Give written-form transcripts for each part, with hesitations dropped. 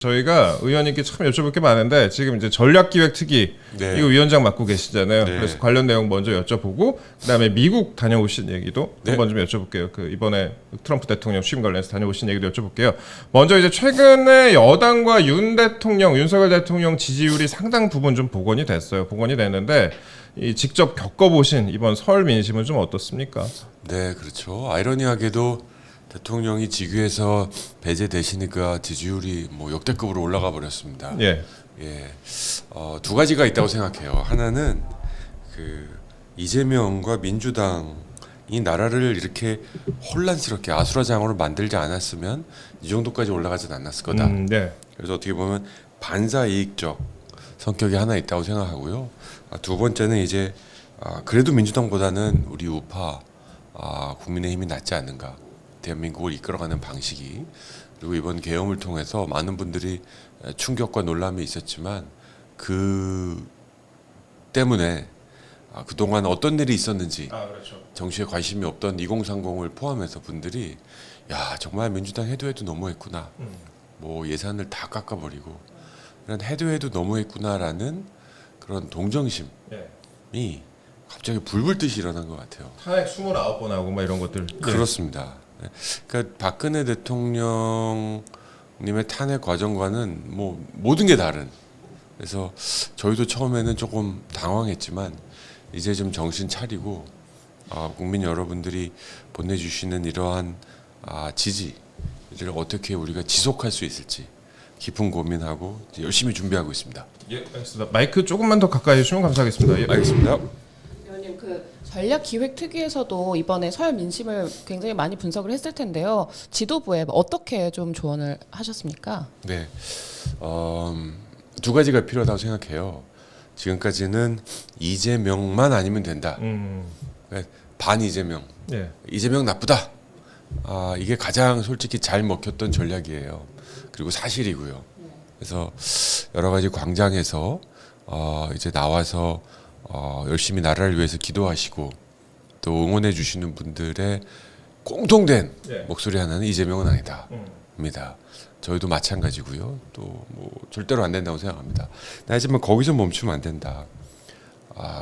저희가 의원님께 참 여쭤볼 게 많은데 지금 이제 전략기획특위 네. 이거 위원장 맡고 계시잖아요. 네. 그래서 관련 내용 먼저 여쭤보고 그다음에 미국 다녀오신 얘기도 네. 한번 좀 여쭤볼게요. 그 이번에 트럼프 대통령 취임 관련해서 다녀오신 얘기도 여쭤볼게요. 먼저 이제 최근에 여당과 윤석열 대통령 지지율이 상당 부분 좀 복원이 됐어요. 복원이 됐는데 이 직접 겪어보신 이번 설 민심은 좀 어떻습니까? 네, 그렇죠. 아이러니하게도 대통령이 직위에서 배제되시니까 지지율이 뭐 역대급으로 올라가 버렸습니다. 예. 예, 두 가지가 있다고 생각해요. 하나는 그 이재명과 민주당이 나라를 이렇게 혼란스럽게 아수라장으로 만들지 않았으면 이 정도까지 올라가진 않았을 거다. 네. 그래서 어떻게 보면 반사이익적 성격이 하나 있다고 생각하고요. 두 번째는 이제 그래도 민주당보다는 우리 우파 국민의힘이 낫지 않는가. 대한민국을 이끌어가는 방식이. 그리고 이번 계엄을 통해서 많은 분들이 충격과 놀람이 있었지만 그 때문에 그동안 어떤 일이 있었는지 그렇죠. 정치에 관심이 없던 2030을 포함해서 분들이 야 정말 민주당 해도 너무했구나. 뭐 예산을 다 깎아버리고 이런 해도 너무했구나라는 그런 동정심이 예. 갑자기 불 듯이 일어난 것 같아요. 탄핵 29번 하고 막 이런 것들. 그렇습니다. 그러니까 박근혜 대통령님의 탄핵 과정과는 뭐 모든 게 다른. 그래서 저희도 처음에는 조금 당황했지만 이제 좀 정신 차리고 국민 여러분들이 보내주시는 이러한 지지를 어떻게 우리가 지속할 수 있을지 깊은 고민하고 이제 열심히 준비하고 있습니다. 예, 알겠습니다. 마이크 조금만 더 가까이 해주시면 감사하겠습니다. 예. 알겠습니다. 의원님, 그 전략기획특위에서도 이번에 설 민심을 굉장히 많이 분석을 했을 텐데요. 지도부에 어떻게 좀 조언을 하셨습니까? 네, 두 가지가 필요하다고 생각해요. 지금까지는 이재명만 아니면 된다. 반 이재명, 예. 이재명 나쁘다. 이게 가장 솔직히 잘 먹혔던 전략이에요. 그리고 사실이고요. 그래서 여러 가지 광장에서 이제 나와서 열심히 나라를 위해서 기도하시고 또 응원해 주시는 분들의 공통된 목소리 하나는 이재명은 아니다. 입니다. 저희도 마찬가지고요. 또 뭐 절대로 안 된다고 생각합니다. 하지만 거기서 멈추면 안 된다.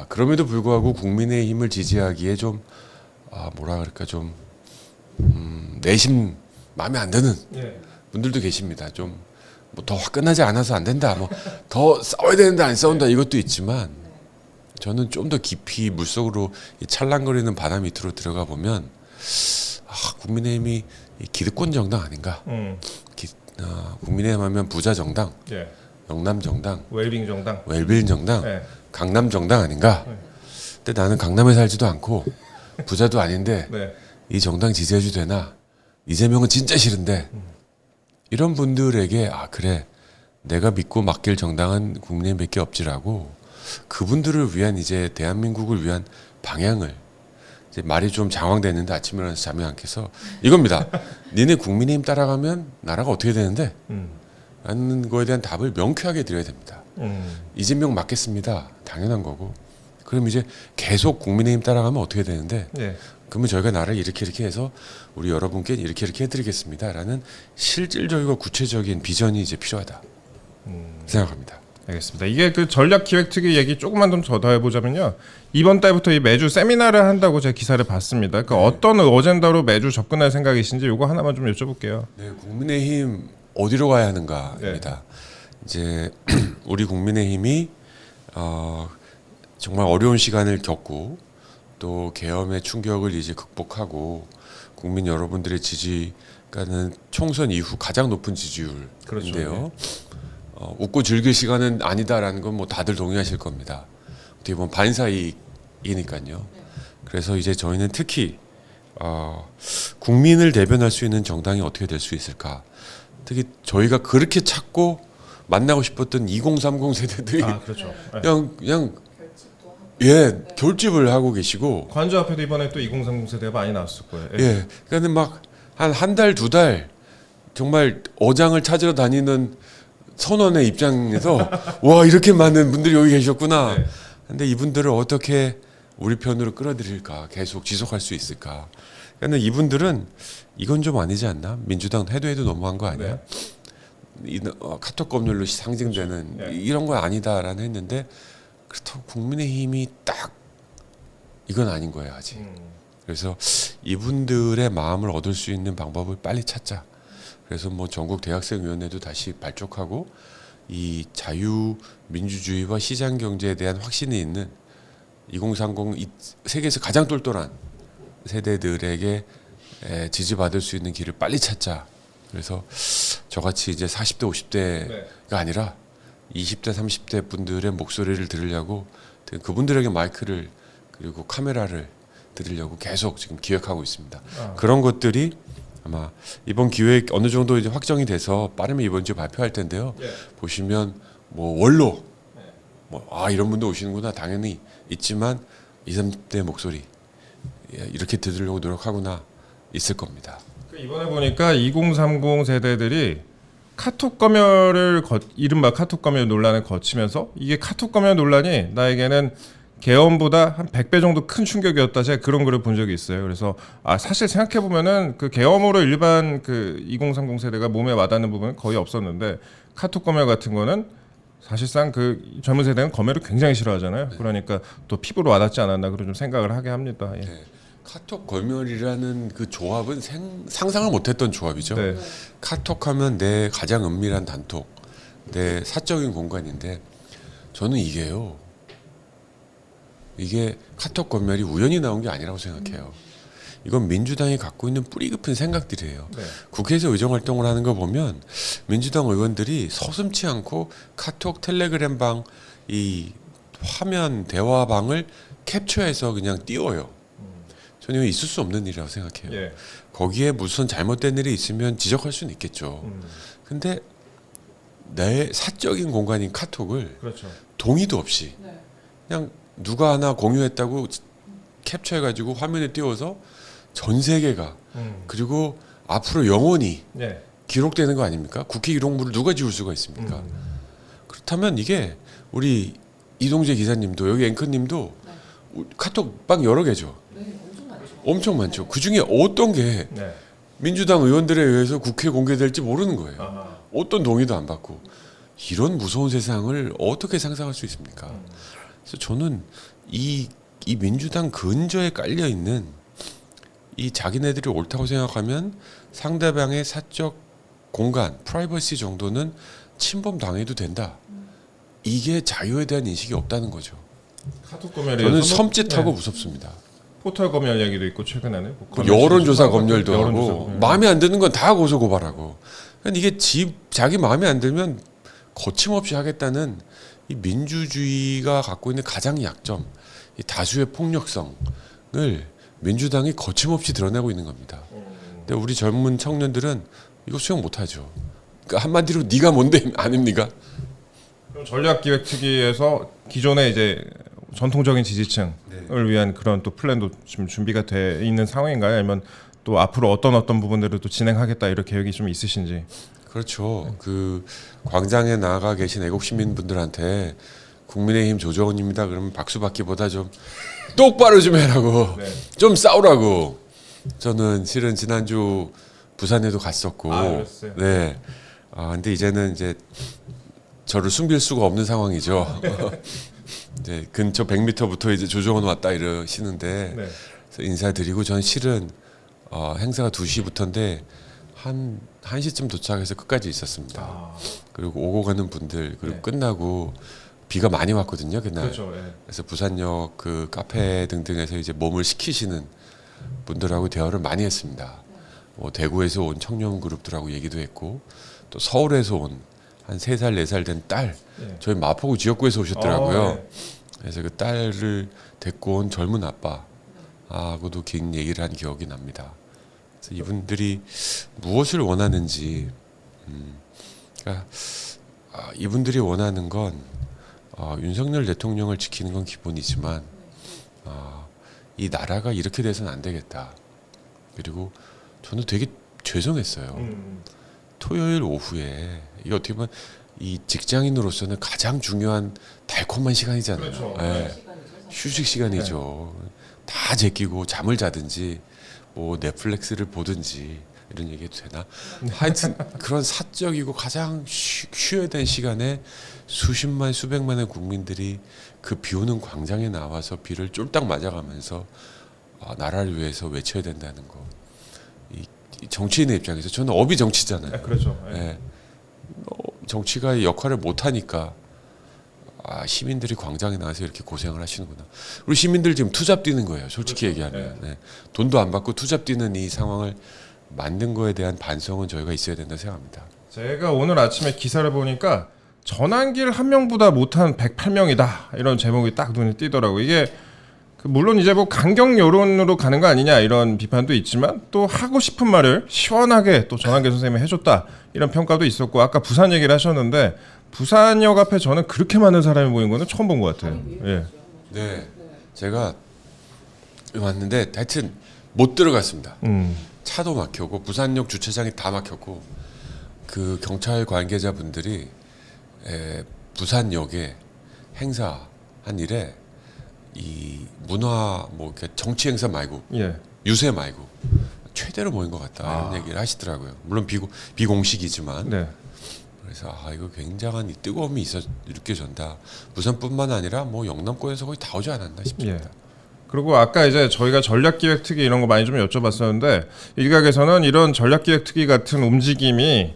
그럼에도 불구하고 국민의힘을 지지하기에 좀 뭐라 그럴까 좀 내심 마음에 안 드는 분들도 계십니다. 좀 뭐 더 화끈하지 않아서 안 된다. 뭐 더 싸워야 되는데 안 싸운다. 이것도 있지만 저는 좀 더 깊이 물속으로 이 찰랑거리는 바다 밑으로 들어가 보면 국민의힘이 기득권 정당 아닌가? 국민의힘 하면 부자 정당, 예. 영남 정당, 웰빙 정당. 웰빙 정당, 예. 강남 정당 아닌가? 근데 나는 강남에 살지도 않고 부자도 아닌데 네. 이 정당 지지해도 되나? 이재명은 진짜 싫은데 이런 분들에게 그래 내가 믿고 맡길 정당은 국민의힘밖에 없지라고 그분들을 위한 이제 대한민국을 위한 방향을 이제 말이 좀 장황됐는데 아침에 일어나서 잠이 안 깨서 이겁니다. 니네 국민의힘 따라가면 나라가 어떻게 되는데? 라는 거에 대한 답을 명쾌하게 드려야 됩니다. 이재명 맞겠습니다. 당연한 거고. 그럼 이제 계속 국민의힘 따라가면 어떻게 되는데? 예. 그러면 저희가 나라를 이렇게 해서 우리 여러분께 이렇게 해드리겠습니다라는 실질적이고 구체적인 비전이 이제 필요하다 생각합니다. 알겠습니다. 이게 그 전략기획특위 얘기 조금만 좀 더 해보자면요. 이번 달부터 이 매주 세미나를 한다고 제가 기사를 봤습니다. 그러니까 어떤 어젠다로 매주 접근할 생각이신지 이거 하나만 좀 여쭤볼게요. 네, 국민의힘 어디로 가야 하는가입니다. 이제 우리 국민의힘이 정말 어려운 시간을 겪고 또 계엄의 충격을 이제 극복하고 국민 여러분들의 지지가는 총선 이후 가장 높은 지지율인데요. 그렇죠. 웃고 즐길 시간은 아니다라는 건 뭐 다들 동의하실 겁니다. 어떻게 보면 반사이익이니까요. 그래서 이제 저희는 특히 국민을 대변할 수 있는 정당이 어떻게 될 수 있을까? 특히 저희가 그렇게 찾고 만나고 싶었던 2030 세대들이 그렇죠. 그냥 예 결집을 하고 계시고 관저 앞에도 이번에 또 2030 세대가 많이 나왔을 거예요. 예 그러니까 막 한 달 두 달 정말 어장을 찾으러 다니는 선원의 입장에서 와 이렇게 많은 분들이 여기 계셨구나. 근데 이분들을 어떻게 우리 편으로 끌어들일까? 계속 지속할 수 있을까? 그러니까 이분들은 이건 좀 아니지 않나? 민주당 해도 너무한 거 아니야? 카톡 검열로 상징되는 네. 이런 건 아니다라는 했는데 그렇다고 국민의힘이 딱 이건 아닌 거예요 아직. 그래서 이분들의 마음을 얻을 수 있는 방법을 빨리 찾자. 그래서 뭐 전국 대학생위원회도 다시 발족하고 이 자유민주주의와 시장 경제에 대한 확신이 있는 2030 세계에서 가장 똘똘한 세대들에게 지지받을 수 있는 길을 빨리 찾자. 그래서 저같이 이제 40대 50대가 아니라 20대 30대 분들의 목소리를 들으려고 그분들에게 마이크를 그리고 카메라를 들으려고 계속 지금 기획하고 있습니다. 그런 것들이 아마 이번 기획 어느 정도 이제 확정이 돼서 빠르면 이번 주에 발표할 텐데요. 보시면 뭐 원로 이런 분도 오시는구나 당연히 있지만 20, 30대 목소리 이렇게 들으려고 노력하구나 있을 겁니다. 이번에 보니까 2030 세대들이 카톡 검열을 이른바 카톡 검열 논란을 거치면서 이게 카톡 검열 논란이 나에게는 계엄보다 한 100배 정도 큰 충격이었다. 제가 그런 글을 본 적이 있어요. 그래서 사실 생각해 보면은 그 계엄으로 일반 그 2030 세대가 몸에 와닿는 부분은 거의 없었는데 카톡 검열 같은 거는 사실상 그 젊은 세대는 검열을 굉장히 싫어하잖아요. 그러니까 또 피부로 와닿지 않았나 그런 좀 생각을 하게 합니다. 예. 네. 카톡 검열이라는 그 조합은 상상을 못했던 조합이죠. 네. 카톡하면 내 가장 은밀한 단톡, 내 사적인 공간인데 저는 이게 카톡 검열이 우연히 나온 게 아니라고 생각해요. 이건 민주당이 갖고 있는 뿌리 깊은 생각들이에요. 네. 국회에서 의정활동을 하는 거 보면 민주당 의원들이 서슴지 않고 카톡 텔레그램방 이 화면 대화방을 캡처해서 그냥 띄워요. 저는 이거 있을 수 없는 일이라고 생각해요. 예. 거기에 무슨 잘못된 일이 있으면 지적할 수는 있겠죠. 근데 내 사적인 공간인 카톡을 그렇죠. 동의도 없이 그냥 누가 하나 공유했다고 캡처해가지고 화면에 띄워서 전 세계가 그리고 앞으로 영원히 네. 기록되는 거 아닙니까? 국회 기록물을 누가 지울 수가 있습니까? 그렇다면 이게 우리 이동재 기자님도 여기 앵커님도 카톡방 여러 개죠. 엄청 많죠. 그 중에 어떤 게 네. 민주당 의원들에 의해서 국회에 공개될지 모르는 거예요. 아하. 어떤 동의도 안 받고 이런 무서운 세상을 어떻게 상상할 수 있습니까? 그래서 저는 이 민주당 근저에 깔려 있는 이 자기네들이 옳다고 생각하면 상대방의 사적 공간, 프라이버시 정도는 침범 당해도 된다. 이게 자유에 대한 인식이 없다는 거죠. 카톡 검열에 저는 대해서 섬찟하고 네. 무섭습니다. 포털 검열 얘기도 있고 최근에는 뭐 여론조사 검열도 여론조사 하고 검열. 마음에 안 드는 건 다 고소 고발하고 그러니까 이게 자기 마음에 안 들면 거침없이 하겠다는 이 민주주의가 갖고 있는 가장 약점 이 다수의 폭력성을 민주당이 거침없이 드러내고 있는 겁니다. 근데 우리 젊은 청년들은 이거 수용 못하죠. 그러니까 한마디로 네가 뭔데 아닙니까? 그럼 전략기획특위에서 기존의 이제 전통적인 지지층을 위한 그런 또 플랜도 지금 준비가 돼 있는 상황인가요? 아니면 또 앞으로 어떤 부분들을 또 진행하겠다 이런 계획이 좀 있으신지? 그렇죠. 그 광장에 나가 계신 애국 시민분들한테 국민의힘 조정원입니다. 그러면 박수 받기보다 좀 똑바로 좀 해라고, 네. 좀 싸우라고. 저는 실은 지난주 부산에도 갔었고, 그랬어요. 네. 근데 이제는 이제 저를 숨길 수가 없는 상황이죠. 이제 근처 100m부터 이제 조정원 왔다 이러시는데 네. 그래서 인사드리고 전 실은 행사가 2시부터인데 한 1시쯤 도착해서 끝까지 있었습니다. 그리고 오고 가는 분들 그리고 네. 끝나고 비가 많이 왔거든요 그날. 그렇죠. 예. 그래서 부산역 그 카페 등등에서 이제 몸을 식히시는 분들하고 대화를 많이 했습니다. 대구에서 온 청년 그룹들하고 얘기도 했고 또 서울에서 온 한 3살 4살 된 딸 예. 저희 마포구 지역구에서 오셨더라고요. 네. 그래서 그 딸을 데리고 온 젊은 아빠하고도 긴 얘기를 한 기억이 납니다. 그래서 이분들이 무엇을 원하는지, 그러니까 이분들이 원하는 건 윤석열 대통령을 지키는 건 기본이지만 이 나라가 이렇게 돼서는 안 되겠다. 그리고 저는 되게 죄송했어요. 토요일 오후에 이게 어떻게 보면 이 직장인으로서는 가장 중요한 달콤한 시간이잖아요. 그렇죠. 네. 휴식 시간이죠. 다 제끼고 잠을 자든지 뭐 넷플릭스를 보든지 이런 얘기해도 되나? 하여튼 그런 사적이고 가장 쉬어야 될 시간에 수십만 수백만의 국민들이 그 비오는 광장에 나와서 비를 쫄딱 맞아가면서 나라를 위해서 외쳐야 된다는 거. 이 정치인의 입장에서 저는 업이 정치잖아요. 네, 그렇죠. 예. 예. 정치가 역할을 못하니까 시민들이 광장에 나와서 이렇게 고생을 하시는구나. 우리 시민들 지금 투잡 뛰는 거예요. 솔직히 그렇죠. 얘기하면. 네. 돈도 안 받고 투잡 뛰는 이 상황을 만든 거에 대한 반성은 저희가 있어야 된다 생각합니다. 제가 오늘 아침에 기사를 보니까 전환길 한 명보다 못한 108명이다 이런 제목이 딱 눈에 띄더라고. 이게 물론 이제 뭐 강경 여론으로 가는 거 아니냐 이런 비판도 있지만 또 하고 싶은 말을 시원하게 또 전환길 선생님이 해줬다 이런 평가도 있었고, 아까 부산 얘기를 하셨는데 부산역 앞에 저는 그렇게 많은 사람이 모인 거는 처음 본 것 같아요. 예. 네. 제가 왔는데 하여튼 못 들어갔습니다. 차도 막혔고 부산역 주차장이 다 막혔고 그 경찰 관계자분들이 부산역에 행사한 일에 이 문화 뭐 이렇게 정치 행사 말고 예. 유세 말고 최대로 모인 것 같다 이런 얘기를 하시더라고요. 물론 비공식이지만. 네. 그래서 이거 굉장한 이 뜨거움이 느껴진다. 부산뿐만 아니라 뭐 영남권에서 거의 다 오지 않았나 싶습니다. 예. 그리고 아까 이제 저희가 전략기획특위 이런 거 많이 좀 여쭤봤었는데 일각에서는 이런 전략기획특위 같은 움직임이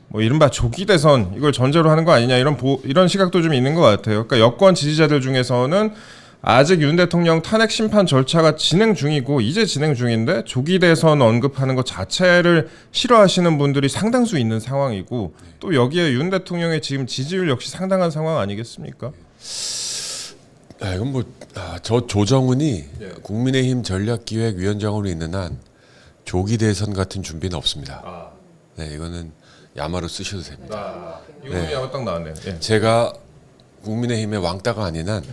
뭐 이른바 조기 대선 이걸 전제로 하는 거 아니냐 이런 시각도 좀 있는 것 같아요. 그러니까 여권 지지자들 중에서는 아직 윤 대통령 탄핵 심판 절차가 진행 중이고 이제 진행 중인데 조기 대선 언급하는 것 자체를 싫어하시는 분들이 상당수 있는 상황이고, 또 여기에 윤 대통령의 지금 지지율 역시 상당한 상황 아니겠습니까? 이건 저 조정은이 예. 국민의힘 전략기획위원장으로 있는 한 조기 대선 같은 준비는 없습니다. 네, 이거는 야마로 쓰셔도 됩니다. 이거 야마 딱 나왔네요. 예. 제가 국민의힘의 왕따가 아닌 한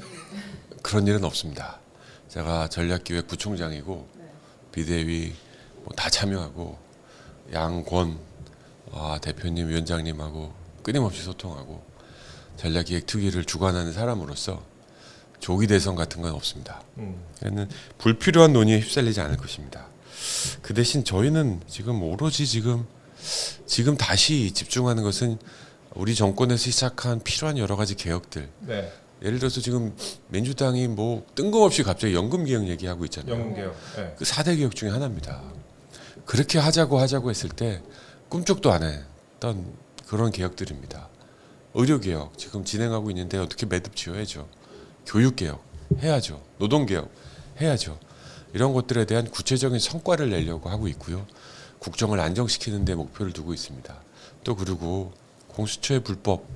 그런 일은 없습니다. 제가 전략기획 부총장이고 비대위 뭐 다 참여하고 양권 대표님 위원장님하고 끊임없이 소통하고 전략기획 특위를 주관하는 사람으로서 조기 대선 같은 건 없습니다. 그는 불필요한 논의에 휩쓸리지 않을 것입니다. 그 대신 저희는 지금 오로지 지금 다시 집중하는 것은 우리 정권에서 시작한 필요한 여러 가지 개혁들. 네. 예를 들어서 지금 민주당이 뭐 뜬금없이 갑자기 연금 개혁 얘기하고 있잖아요. 연금 개혁. 예. 그 4대 개혁 중에 하나입니다. 그렇게 하자고 했을 때 꿈쩍도 안 했던 그런 개혁들입니다. 의료 개혁 지금 진행하고 있는데 어떻게 매듭 지어야죠. 교육 개혁 해야죠. 노동 개혁 해야죠. 이런 것들에 대한 구체적인 성과를 내려고 하고 있고요. 국정을 안정시키는 데 목표를 두고 있습니다. 또 그리고 공수처의 불법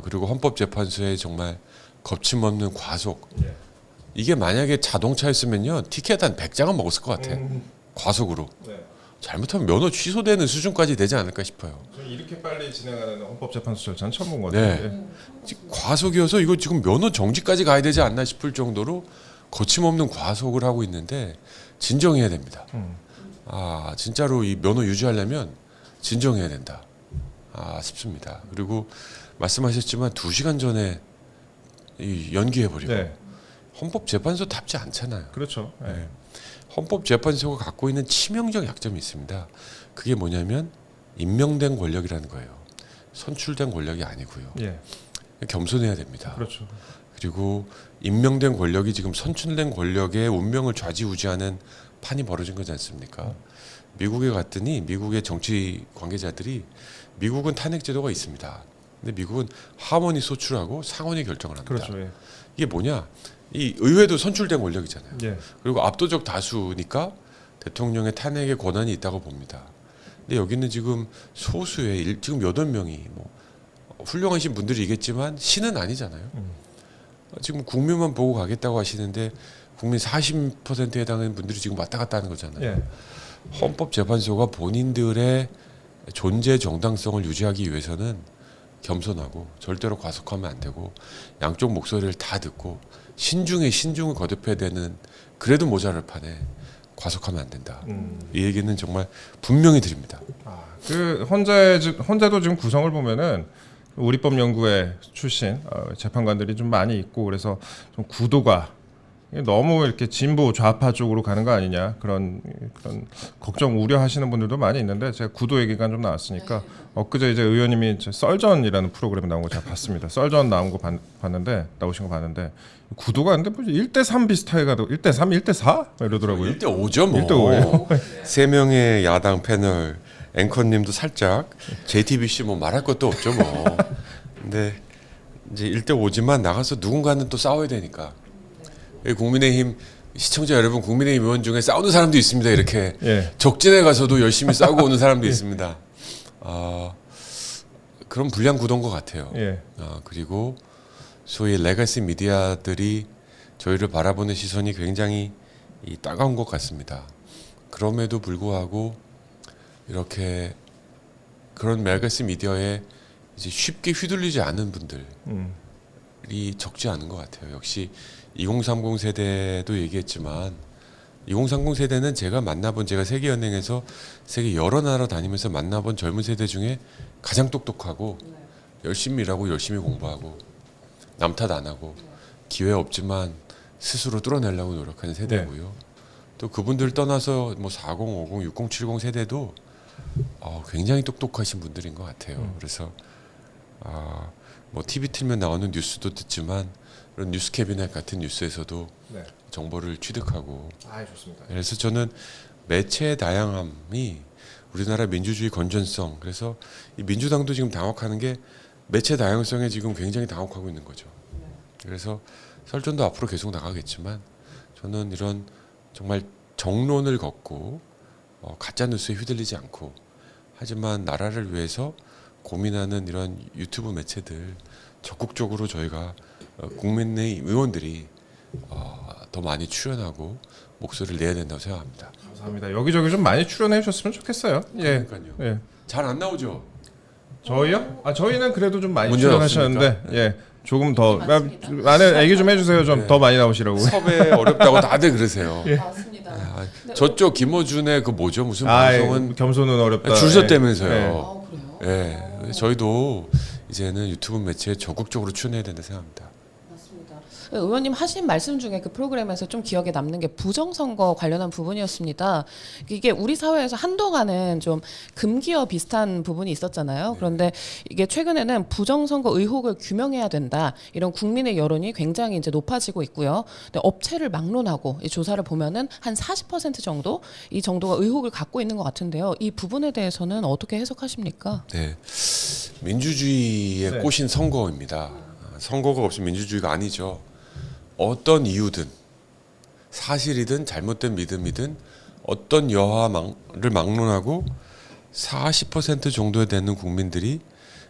그리고 헌법재판소의 정말 거침없는 과속. 이게 만약에 자동차였으면요 티켓 한 100장은 먹었을 것 같아. 과속으로. 네. 잘못하면 면허 취소되는 수준까지 되지 않을까 싶어요. 저는 이렇게 빨리 진행하는 헌법재판소 절차는 처음 본 것 같아요. 네. 과속이어서 이거 지금 면허 정지까지 가야 되지 않나 싶을 정도로 거침없는 과속을 하고 있는데 진정해야 됩니다. 진짜로 이 면허 유지하려면 진정해야 된다. 싶습니다. 그리고 말씀하셨지만 2시간 전에 연기해버리고 네. 헌법재판소답지 않잖아요. 그렇죠. 예. 네. 헌법재판소가 갖고 있는 치명적 약점이 있습니다. 그게 뭐냐면 임명된 권력이라는 거예요. 선출된 권력이 아니고요. 예. 겸손해야 됩니다. 그렇죠. 그리고 임명된 권력이 지금 선출된 권력의 운명을 좌지우지하는 판이 벌어진 거지 않습니까? 미국에 갔더니 미국의 정치 관계자들이 미국은 탄핵 제도가 있습니다. 근데 미국은 하원이 소출하고 상원이 결정을 합니다. 그렇죠. 예. 이게 뭐냐? 이 의회도 선출된 권력이잖아요. 예. 그리고 압도적 다수니까 대통령의 탄핵의 권한이 있다고 봅니다. 근데 여기는 지금 소수의 지금 8명이 뭐 훌륭하신 분들이겠지만 신은 아니잖아요. 지금 국민만 보고 가겠다고 하시는데 국민 40%에 해당하는 분들이 지금 왔다 갔다 하는 거잖아요. 예. 헌법재판소가 본인들의 존재 정당성을 유지하기 위해서는 겸손하고 절대로 과속하면 안 되고 양쪽 목소리를 다 듣고 신중에 신중을 거듭해야 되는, 그래도 모자랄 판에 과속하면 안 된다. 이 얘기는 정말 분명히 드립니다. 그 헌재도 지금 구성을 보면은 우리법 연구회 출신 재판관들이 좀 많이 있고 그래서 좀 구도가 너무 이렇게 진보 좌파 쪽으로 가는 거 아니냐 그런 걱정 우려하시는 분들도 많이 있는데 제가 구도 얘기가 좀 나왔으니까 엊그제 이제 의원님이 썰전이라는 프로그램 나온 거 제가 봤습니다. 썰전 나온 거 봤는데 나오신 거 봤는데 구도가 근데 뭐 1대3 비슷하게 가도 1대3, 1대4 이러더라고요. 1대5죠 뭐. 1대5예요. 세 명의 야당 패널 앵커님도 살짝 JTBC 뭐 말할 것도 없죠 뭐. 근데 이제 1대5지만 나가서 누군가는 또 싸워야 되니까. 국민의힘 시청자 여러분, 국민의힘 의원 중에 싸우는 사람도 있습니다. 이렇게 예. 적진에 가서도 열심히 싸우고 오는 사람도 있습니다. 그런 불량 구도인 것 같아요. 예. 그리고 소위 레거시 미디어들이 저희를 바라보는 시선이 굉장히 따가운 것 같습니다. 그럼에도 불구하고 이렇게 그런 레거시 미디어에 이제 쉽게 휘둘리지 않는 분들이 적지 않은 것 같아요. 역시 2030 세대도 얘기했지만 2030 세대는 제가 세계연맹에서 세계 여러 나라 다니면서 만나본 젊은 세대 중에 가장 똑똑하고 열심히 일하고 열심히 공부하고 남 탓 안 하고 기회 없지만 스스로 뚫어내려고 노력하는 세대고요. 또 그분들 떠나서 뭐 40, 50, 60, 70 세대도 굉장히 똑똑하신 분들인 것 같아요. 그래서 뭐 TV 틀면 나오는 뉴스도 듣지만 이런 뉴스 캐비넷 같은 뉴스에서도 네. 정보를 취득하고. 좋습니다. 그래서 저는 매체의 다양함이 우리나라 민주주의 건전성, 그래서 이 민주당도 지금 당혹하는 게 매체 다양성에 지금 굉장히 당혹하고 있는 거죠. 그래서 설전도 앞으로 계속 나가겠지만 저는 이런 정말 정론을 걷고 가짜 뉴스에 휘둘리지 않고 하지만 나라를 위해서 고민하는 이런 유튜브 매체들 적극적으로 저희가 국민의 의원들이 더 많이 출연하고 목소리를 내야 된다고 생각합니다. 감사합니다. 여기저기 좀 많이 출연해 주셨으면 좋겠어요. 예. 그러니까요. 예. 잘 안 나오죠? 저희요? 저희는 그래도 좀 많이 문제는 출연하셨는데 없습니까? 예. 조금 더 많습니다. 많은 얘기 좀 해주세요. 좀 더 많이 나오시라고. 섭외 어렵다고 다들 그러세요. 맞습니다. 저쪽 김어준의 그 뭐죠? 무슨 방송은 겸손은 어렵다. 줄 서대면서요. 예. 그래요? 예. 저희도 이제는 유튜브 매체에 적극적으로 출연해야 된다 생각합니다. 맞습니다. 의원님 하신 말씀 중에 그 프로그램에서 좀 기억에 남는 게 부정선거 관련한 부분이었습니다. 이게 우리 사회에서 한동안은 좀 금기어 비슷한 부분이 있었잖아요. 그런데 이게 최근에는 부정선거 의혹을 규명해야 된다. 이런 국민의 여론이 굉장히 이제 높아지고 있고요. 근데 업체를 막론하고 이 조사를 보면은 한 40% 정도 이 정도가 의혹을 갖고 있는 것 같은데요. 이 부분에 대해서는 어떻게 해석하십니까? 네. 민주주의의 네. 꽃인 선거입니다. 선거가 없으면 민주주의가 아니죠. 어떤 이유든 사실이든 잘못된 믿음이든 어떤 여하를 막론하고 40% 정도 되는 국민들이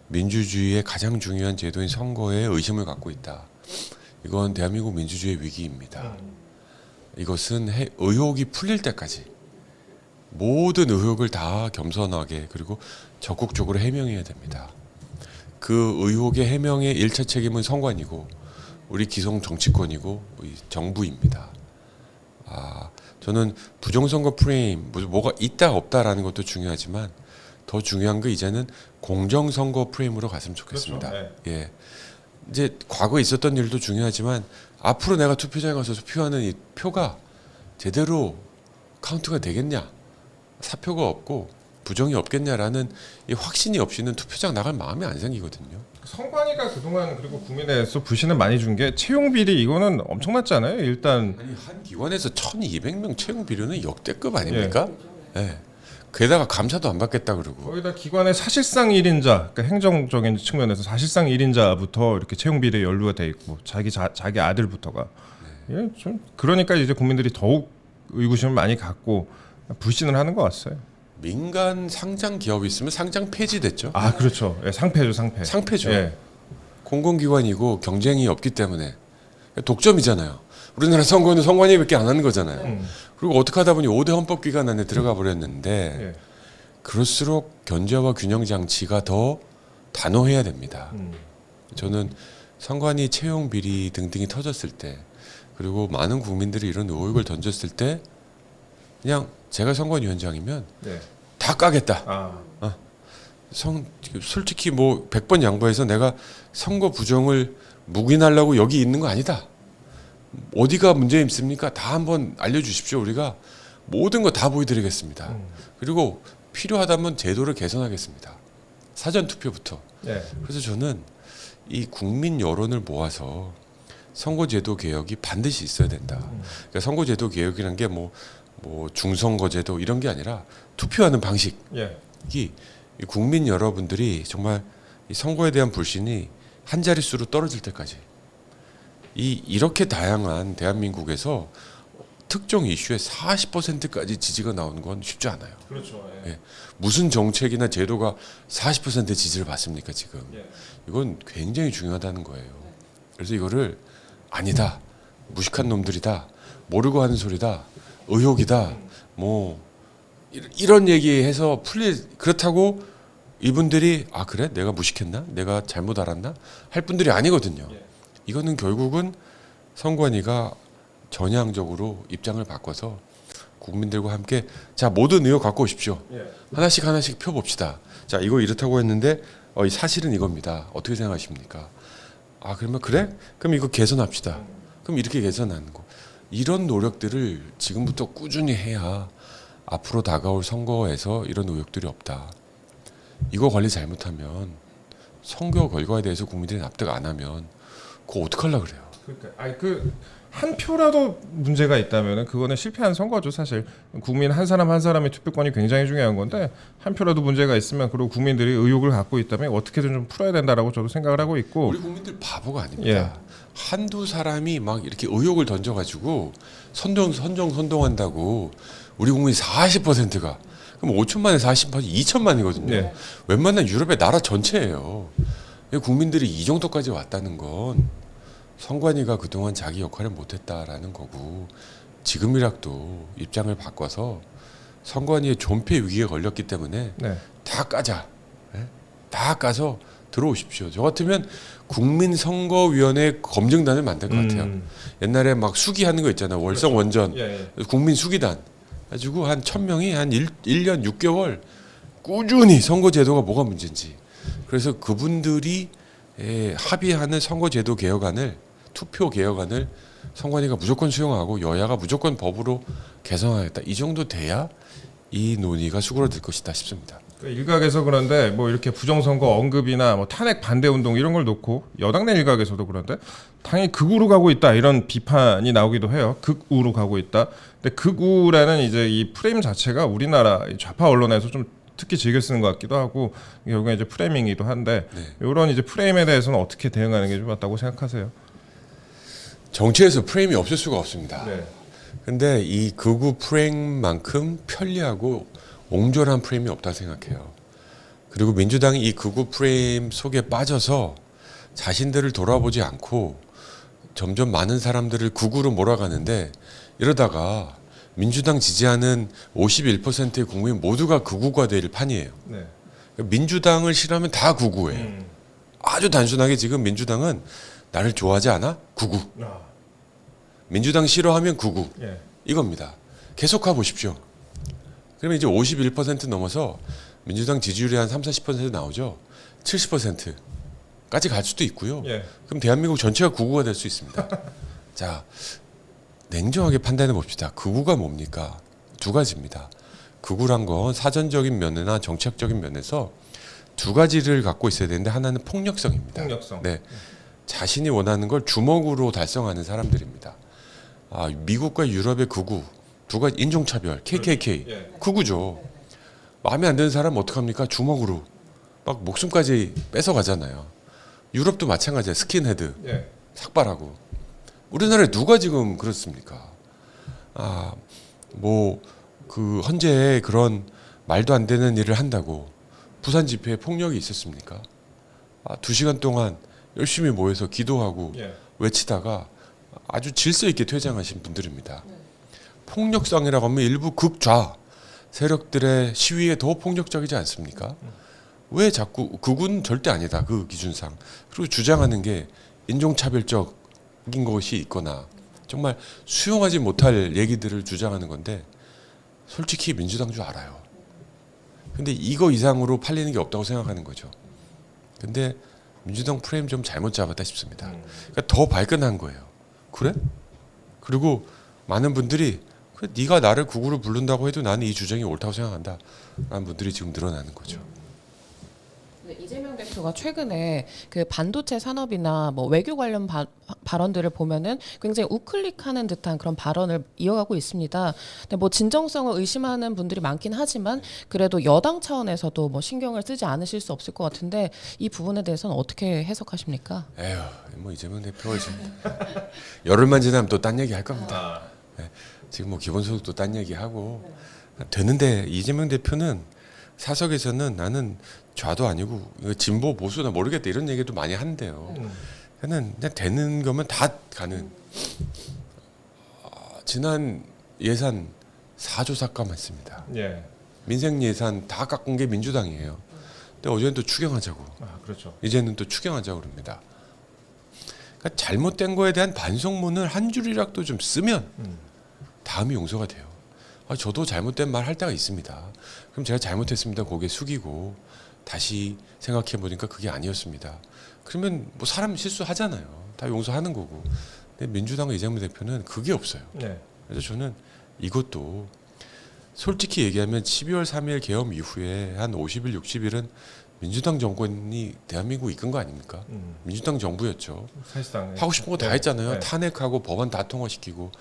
민주주의의 가장 중요한 제도인 선거에 의심을 갖고 있다. 이건 대한민국 민주주의의 위기입니다. 이것은 의혹이 풀릴 때까지 모든 의혹을 다 겸손하게 그리고 적극적으로 해명해야 됩니다. 그 의혹의 해명의 1차 책임은 선관위고 우리 기성 정치권이고 우리 정부입니다. 저는 부정선거 프레임 뭐가 있다 없다라는 것도 중요하지만 더 중요한 게 이제는 공정선거 프레임으로 갔으면 좋겠습니다. 그렇죠. 예, 이제 과거에 있었던 일도 중요하지만 앞으로 내가 투표장에 가서 투표하는 이 표가 제대로 카운트가 되겠냐, 사표가 없고 부정이 없겠냐라는 이 확신이 없이는 투표장 나갈 마음이 안 생기거든요. 선관위가 그동안 그리고 국민의힘에서 불신을 많이 준 게 채용 비리 이거는 엄청났잖아요. 일단 아니 한 기관에서 1,200명 채용 비리는 역대급 아닙니까? 예. 게다가 감사도 안 받겠다 그러고. 거기다 기관의 사실상 1인자, 그러니까 행정적인 측면에서 사실상 1인자부터 이렇게 채용 비리에 연루가 돼 있고 자기 아들부터가 예, 좀 그러니까 이제 국민들이 더욱 의구심을 많이 갖고 불신을 하는 것 같아요. 민간 상장 기업이 있으면 상장 폐지됐죠. 그렇죠. 예, 상패죠, 상패. 상패죠. 예. 공공기관이고 경쟁이 없기 때문에 독점이잖아요. 우리나라 선거는 선관위밖에 안 하는 거잖아요. 그리고 어떻게 하다 보니 5대 헌법기관 안에 들어가 버렸는데 예. 그럴수록 견제와 균형 장치가 더 단호해야 됩니다. 저는 선관위 채용 비리 등등이 터졌을 때 그리고 많은 국민들이 이런 의혹을 던졌을 때 그냥 제가 선관위원장이면 네. 다 까겠다. 솔직히 뭐 100번 양보해서 내가 선거 부정을 묵인하려고 여기 있는 거 아니다. 어디가 문제 있습니까? 다 한번 알려주십시오. 우리가 모든 거 다 보여드리겠습니다. 그리고 필요하다면 제도를 개선하겠습니다. 사전 투표부터. 예. 그래서 저는 이 국민 여론을 모아서 선거제도 개혁이 반드시 있어야 된다. 그러니까 선거제도 개혁이란 게 뭐 중선거제도 이런 게 아니라 투표하는 방식이 예. 이 국민 여러분들이 정말 이 선거에 대한 불신이 한 자릿수로 떨어질 때까지 이렇게 다양한 대한민국에서 특정 이슈에 40%까지 지지가 나오는 건 쉽지 않아요. 그렇죠. 예. 예. 무슨 정책이나 제도가 40% 지지를 받습니까 지금? 예. 이건 굉장히 중요하다는 거예요. 그래서 이거를 아니다, 무식한 놈들이다, 모르고 하는 소리다, 의혹이다, 뭐 이런 얘기해서 그렇다고 이분들이 아 그래 내가 무식했나, 내가 잘못 알았나 할 분들이 아니거든요. 예. 이거는 결국은 선관위가 전향적으로 입장을 바꿔서 국민들과 함께 자 모든 의혹 갖고 오십시오. 예. 하나씩 펴봅시다. 자 이거 이렇다고 했는데 이 사실은 이겁니다. 어떻게 생각하십니까? 아 그러면 그래? 그럼 이거 개선합시다. 그럼 이렇게 개선하는 거. 이런 노력들을 지금부터 꾸준히 해야 앞으로 다가올 선거에서 이런 의혹들이 없다. 이거 관리 잘못하면 선거 결과에 대해서 국민들이 납득 안 하면 그거 어떡하려고 그래요. 그러니까 아니 한 표라도 문제가 있다면은 그거는 실패한 선거죠 사실. 국민 한 사람 한 사람의 투표권이 굉장히 중요한 건데 한 표라도 문제가 있으면 그리고 국민들이 의혹을 갖고 있다면 어떻게든 좀 풀어야 된다라고 저도 생각을 하고 있고. 우리 국민들 바보가 아닙니다. 예. 한두 사람이 막 이렇게 의혹을 던져가지고 선동한다고 우리 국민 40%가 그럼 5천만에 40%, 2천만이거든요. 예. 웬만한 유럽의 나라 전체예요. 국민들이 이 정도까지 왔다는 건 선관위가 그동안 자기 역할을 못했다라는 거고 지금이라도 입장을 바꿔서 선관위의 존폐 위기에 걸렸기 때문에 네. 다 까자. 예? 다 까서 들어오십시오. 저 같으면 국민선거위원회 검증단을 만들 것 같아요. 옛날에 막 수기하는 거 있잖아요. 월성 원전 예. 국민 수기단 가지고 한 1,000명이 한 1년 6개월 꾸준히 선거제도가 뭐가 문제인지 그래서 그분들이 합의하는 선거제도 개혁안을 투표 개혁안을 선관위가 무조건 수용하고 여야가 무조건 법으로 개선하겠다. 이 정도 돼야 이 논의가 수그러들 것이다 싶습니다. 일각에서 그런데 뭐 이렇게 부정선거 언급이나 뭐 탄핵 반대 운동 이런 걸 놓고 여당 내 일각에서도 그런데 당연히 극우로 가고 있다 이런 비판이 나오기도 해요. 극우로 가고 있다. 근데 극우라는 이제 이 프레임 자체가 우리나라 좌파 언론에서 좀 특히 즐겨 쓰는 것 같기도 하고 결국에 이제 프레이밍이기도 한데 이런 이제 프레임에 대해서는 어떻게 대응하는 게 좀 맞다고 생각하세요? 정치에서 프레임이 없을 수가 없습니다. 네. 근데 이 극우 프레임만큼 편리하고 옹졸한 프레임이 없다 생각해요. 그리고 민주당이 이 극우 프레임 속에 빠져서 자신들을 돌아보지 않고 점점 많은 사람들을 극우로 몰아가는데 이러다가 민주당 지지하는 51%의 국민 모두가 극우가 될 판이에요. 네. 민주당을 싫어하면 다 극우예요. 아주 단순하게 지금 민주당은 나를 좋아하지 않아? 극우. 민주당 싫어하면 극우. 예. 이겁니다. 계속 가보십시오. 그러면 이제 51% 넘어서 민주당 지지율이 한 30-40% 나오죠. 70%까지 갈 수도 있고요. 예. 그럼 대한민국 전체가 극우가 될 수 있습니다. 자, 냉정하게 판단해 봅시다. 극우가 뭡니까? 두 가지입니다. 극우란 건 사전적인 면이나 정책적인 면에서 두 가지를 갖고 있어야 되는데 하나는 폭력성입니다. 폭력성. 네. 자신이 원하는 걸 주먹으로 달성하는 사람들입니다. 미국과 유럽의 극우, 두가 인종차별, KKK, 예. 극우죠. 마음에 안 드는 사람 어떡합니까? 주먹으로 막 목숨까지 뺏어 가잖아요. 유럽도 마찬가지예요. 스킨헤드, 예. 삭발하고. 우리나라에 누가 지금 그렇습니까? 그 헌재에 그런 말도 안 되는 일을 한다고 부산 집회에 폭력이 있었습니까? 2시간 동안 열심히 모여서 기도하고 예. 외치다가 아주 질서 있게 퇴장하신 분들입니다. 폭력성이라고 하면 일부 극좌 세력들의 시위에 더 폭력적이지 않습니까? 왜 자꾸 극우는 절대 아니다. 그 기준상. 그리고 주장하는 게 인종차별적인 것이 있거나 정말 수용하지 못할 얘기들을 주장하는 건데 솔직히 민주당 줄 알아요. 근데 이거 이상으로 팔리는 게 없다고 생각하는 거죠. 근데 민주당 프레임 좀 잘못 잡았다 싶습니다. 그러니까 더 발끈한 거예요. 그래? 그리고 많은 분들이 네가 나를 극우로 부른다고 해도 나는 이 주장이 옳다고 생각한다 라는 분들이 지금 늘어나는 거죠. 이재명 대표가 최근에 그 반도체 산업이나 뭐 외교 관련 발언들을 보면은 굉장히 우클릭하는 듯한 그런 발언을 이어가고 있습니다. 근데 뭐 진정성을 의심하는 분들이 많긴 하지만 그래도 여당 차원에서도 뭐 신경을 쓰지 않으실 수 없을 것 같은데 이 부분에 대해서는 어떻게 해석하십니까? 에휴, 뭐 이재명 대표가 지금 열흘만 지나면 또 딴 얘기 할 겁니다. 네, 지금 뭐 기본소득도 딴 얘기 하고 되는데 이재명 대표는 사석에서는 나는 좌도 아니고 진보 보수나 모르겠다 이런 얘기도 많이 한대요. 그냥 되는 거면 다 가는. 지난 예산 4조 삭감했습니다. 예. 민생 예산 다 깎은 게 민주당이에요. 근데 어제는 또 추경하자고. 그렇죠. 이제는 또 추경하자고 그럽니다. 그러니까 잘못된 거에 대한 반성문을 한 줄이라도 좀 쓰면 다음이 용서가 돼요. 저도 잘못된 말 할 때가 있습니다. 그럼 제가 잘못했습니다. 고개 숙이고 다시 생각해 보니까 그게 아니었습니다. 그러면 뭐 사람 실수하잖아요. 다 용서하는 거고. 근데 민주당의 이재명 대표는 그게 없어요. 네. 그래서 저는 이것도 솔직히 얘기하면 12월 3일 계엄 이후에 한 50일, 60일은 민주당 정권이 대한민국 이끈 거 아닙니까? 민주당 정부였죠. 사실상 하고 싶은 거 다 네. 했잖아요. 네. 탄핵하고 법안 다 통과시키고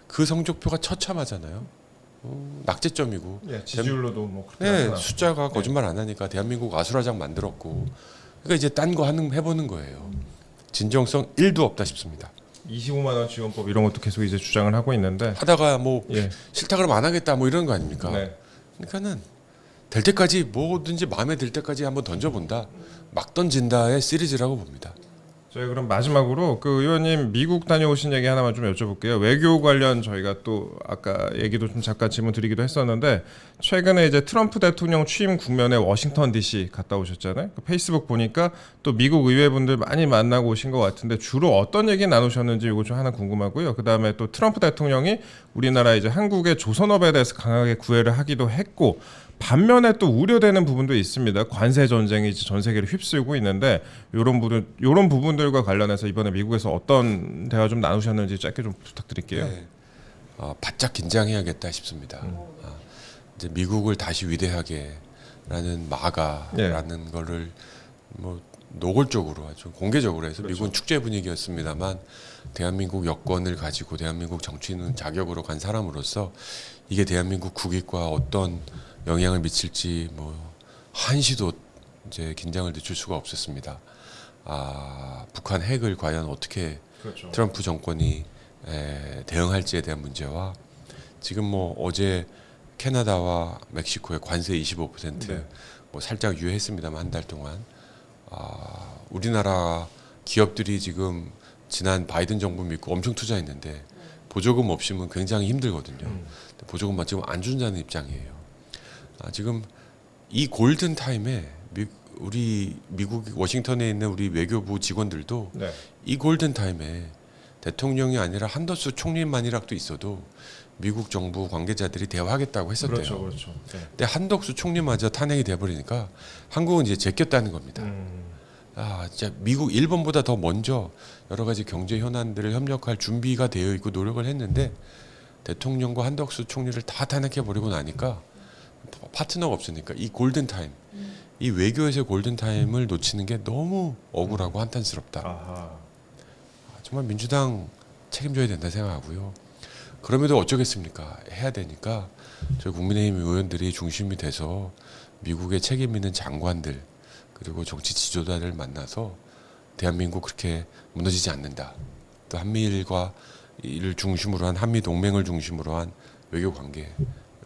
그 성적표가 처참하잖아요. 낙제점이고. 예, 지지율로도 뭐 그렇게 네, 나타나고. 숫자가 거짓말 안 하니까 대한민국 아수라장 만들었고. 그러니까 이제 딴 거 해보는 거예요. 진정성 1도 없다 싶습니다. 25만 원 지원법 이런 것도 계속 이제 주장을 하고 있는데 하다가 뭐 예. 싫다 그러면 안 하겠다 뭐 이런 거 아닙니까? 네. 그러니까는 될 때까지 뭐든지 마음에 들 때까지 한번 던져본다. 막 던진다의 시리즈라고 봅니다. 저희 그럼 마지막으로 그 의원님 미국 다녀오신 얘기 하나만 좀 여쭤볼게요. 외교 관련 저희가 또 아까 얘기도 좀 잠깐 질문 드리기도 했었는데 최근에 이제 트럼프 대통령 취임 국면에 워싱턴 DC 갔다 오셨잖아요. 그 페이스북 보니까 또 미국 의회분들 많이 만나고 오신 것 같은데 주로 어떤 얘기 나누셨는지 이거 좀 하나 궁금하고요. 그 다음에 또 트럼프 대통령이 우리나라 이제 한국의 조선업에 대해서 강하게 구애를 하기도 했고 반면에 또 우려되는 부분도 있습니다. 관세 전쟁이 이제 전 세계를 휩쓸고 있는데 이런 부분들과 관련해서 이번에 미국에서 어떤 대화 좀 나누셨는지 짧게 좀 부탁드릴게요. 네. 바짝 긴장해야겠다 싶습니다. 이제 미국을 다시 위대하게라는 마가라는 거를 뭐 노골적으로 아주 공개적으로 해서 그렇죠. 미국은 축제 분위기였습니다만 대한민국 여권을 가지고 대한민국 정치인 자격으로 간 사람으로서 이게 대한민국 국익과 어떤 영향을 미칠지 뭐 한시도 이제 긴장을 늦출 수가 없었습니다. 북한 핵을 과연 어떻게 그렇죠. 트럼프 정권이 대응할지에 대한 문제와 지금 뭐 어제 캐나다와 멕시코의 관세 25% 네. 뭐 살짝 유예했습니다만 한 달 동안 우리나라 기업들이 지금 지난 바이든 정부 믿고 엄청 투자했는데 보조금 없이면 굉장히 힘들거든요. 근데 보조금만 지금 안 준다는 입장이에요. 지금 이 골든 타임에 우리 미국 워싱턴에 있는 우리 외교부 직원들도 네. 이 골든 타임에 대통령이 아니라 한덕수 총리만이라도 있어도 미국 정부 관계자들이 대화하겠다고 했었대요. 그렇죠, 그렇죠. 네. 근데 한덕수 총리마저 탄핵이 돼버리니까 한국은 이제 제꼈다는 겁니다. 진짜 미국, 일본보다 더 먼저 여러 가지 경제 현안들을 협력할 준비가 되어 있고 노력을 했는데 대통령과 한덕수 총리를 다 탄핵해 버리고 나니까 파트너가 없으니까 이 골든 타임, 이 외교에서의 골든 타임을 놓치는 게 너무 억울하고 한탄스럽다. 아하. 정말 민주당 책임져야 된다 생각하고요. 그럼에도 어쩌겠습니까? 해야 되니까 저희 국민의힘 의원들이 중심이 돼서 미국의 책임 있는 장관들 그리고 정치 지도자를 만나서 대한민국 그렇게 무너지지 않는다. 또 한미일과 이를 중심으로 한 한미 동맹을 중심으로 한 외교 관계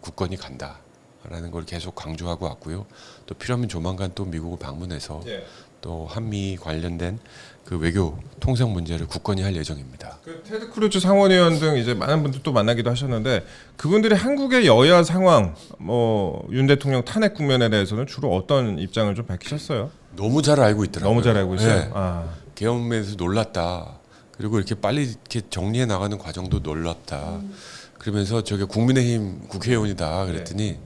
굳건히 간다라는 걸 계속 강조하고 왔고요. 또 필요하면 조만간 또 미국을 방문해서 예. 또 한미 관련된 그 외교 통상 문제를 굳건히 할 예정입니다. 그 테드 크루즈 상원의원 등 이제 많은 분들 또 만나기도 하셨는데 그분들이 한국의 여야 상황, 뭐 윤 대통령 탄핵 국면에 대해서는 주로 어떤 입장을 좀 밝히셨어요? 너무 잘 알고 있더라고요. 너무 잘 알고 있어요. 네. 계엄에서 놀랐다. 그리고 이렇게 빨리 이렇게 정리해 나가는 과정도 놀랐다. 그러면서 저게 국민의힘 국회의원이다 그랬더니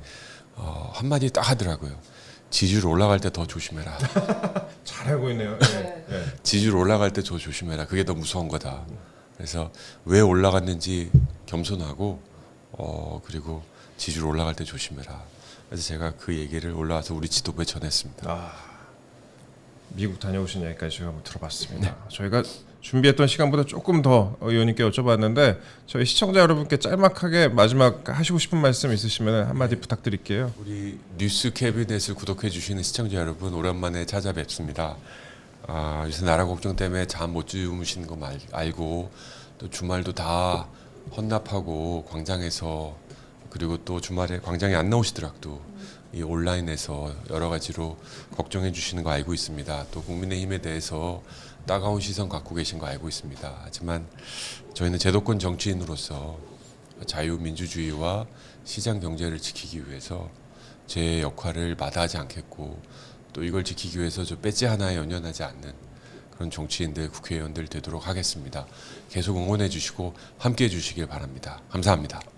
한마디 딱 하더라고요. 지지율 올라갈 때 더 조심해라. 잘 알고 있네요. 예. 예. 지지율 올라갈 때 더 조심해라. 그게 더 무서운 거다. 그래서 왜 올라갔는지 겸손하고 그리고 지지로 올라갈 때 조심해라. 그래서 제가 그 얘기를 올라와서 우리 지도부에 전했습니다. 미국 다녀오신 얘기까지 제가 한번 들어봤습니다. 저희가 준비했던 시간보다 조금 더 의원님께 여쭤봤는데 저희 시청자 여러분께 짤막하게 마지막 하시고 싶은 말씀 있으시면 한마디 부탁드릴게요. 우리 뉴스 캐비넷을 구독해 주시는 시청자 여러분 오랜만에 찾아뵙습니다. 요새 나라 걱정 때문에 잠 못 주무시는 거 알고 또 주말도 다 헌납하고 광장에서 그리고 또 주말에 광장에 안 나오시더라도 이 온라인에서 여러 가지로 걱정해 주시는 거 알고 있습니다. 또 국민의힘에 대해서 따가운 시선 갖고 계신 거 알고 있습니다. 하지만 저희는 제도권 정치인으로서 자유민주주의와 시장 경제를 지키기 위해서 제 역할을 마다하지 않겠고 또 이걸 지키기 위해서 저 배지 하나에 연연하지 않는 그런 정치인들, 국회의원들 되도록 하겠습니다. 계속 응원해 주시고 함께 해 주시길 바랍니다. 감사합니다.